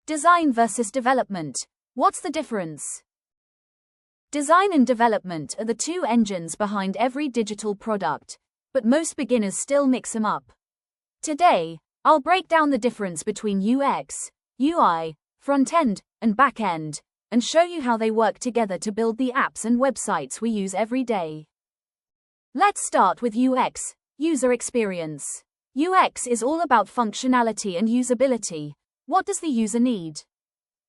Design versus development. What's the difference? Design and development are the two engines behind every digital product, but most beginners still mix them up. Today, I'll break down the difference between UX, UI, front-end, and back-end, and show you how they work together to build the apps and websites we use every day. Let's start with UX, user experience. UX is all about functionality and usability. What does the user need?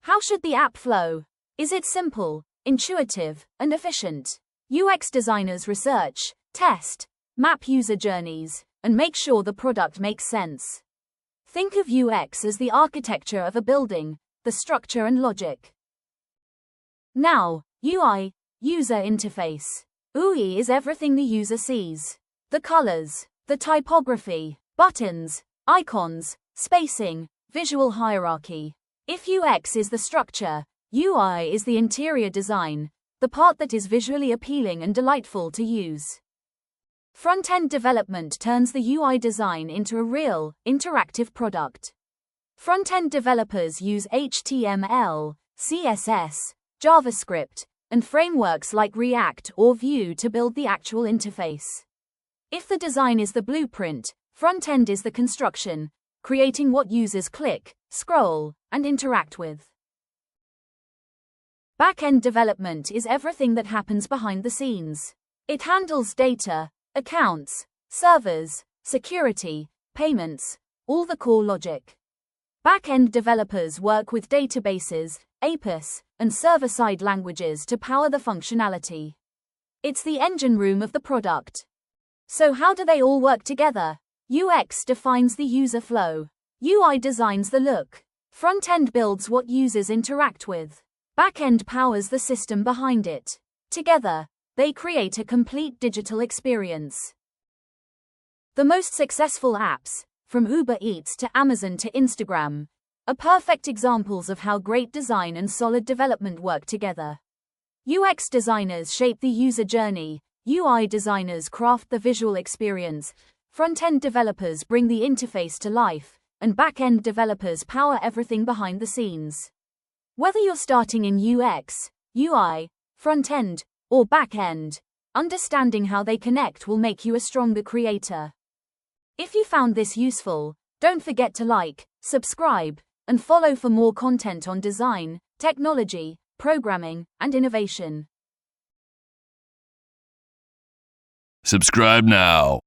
How should the app flow? Is it simple, intuitive, and efficient? UX designers research, test, map user journeys, and make sure the product makes sense. Think of UX as the architecture of a building, the structure and logic. Now, UI, user interface. UI is everything the user sees. The colors, the typography, buttons, icons, spacing, visual hierarchy. If UX is the structure, UI is the interior design, the part that is visually appealing and delightful to use. Front-end development turns the UI design into a real, interactive product. Front-end developers use HTML, CSS, JavaScript, and frameworks like React or Vue to build the actual interface. If the design is the blueprint, front-end is the construction, creating what users click, scroll, and interact with. Back-end development is everything that happens behind the scenes. It handles data, accounts, servers, security, payments, all the core logic. Back-end developers work with databases, APIs, and server-side languages to power the functionality. It's the engine room of the product. So how do they all work together? UX defines the user flow. UI designs the look. Front-end builds what users interact with. Back-end powers the system behind it. Together, they create a complete digital experience. The most successful apps, from Uber Eats to Amazon to Instagram, are perfect examples of how great design and solid development work together. UX designers shape the user journey, UI designers craft the visual experience, front-end developers bring the interface to life, and back-end developers power everything behind the scenes. Whether you're starting in UX, UI, front-end, or back-end, understanding how they connect will make you a stronger creator. If you found this useful, don't forget to like, subscribe, and follow for more content on design, technology, programming, and innovation. Subscribe now.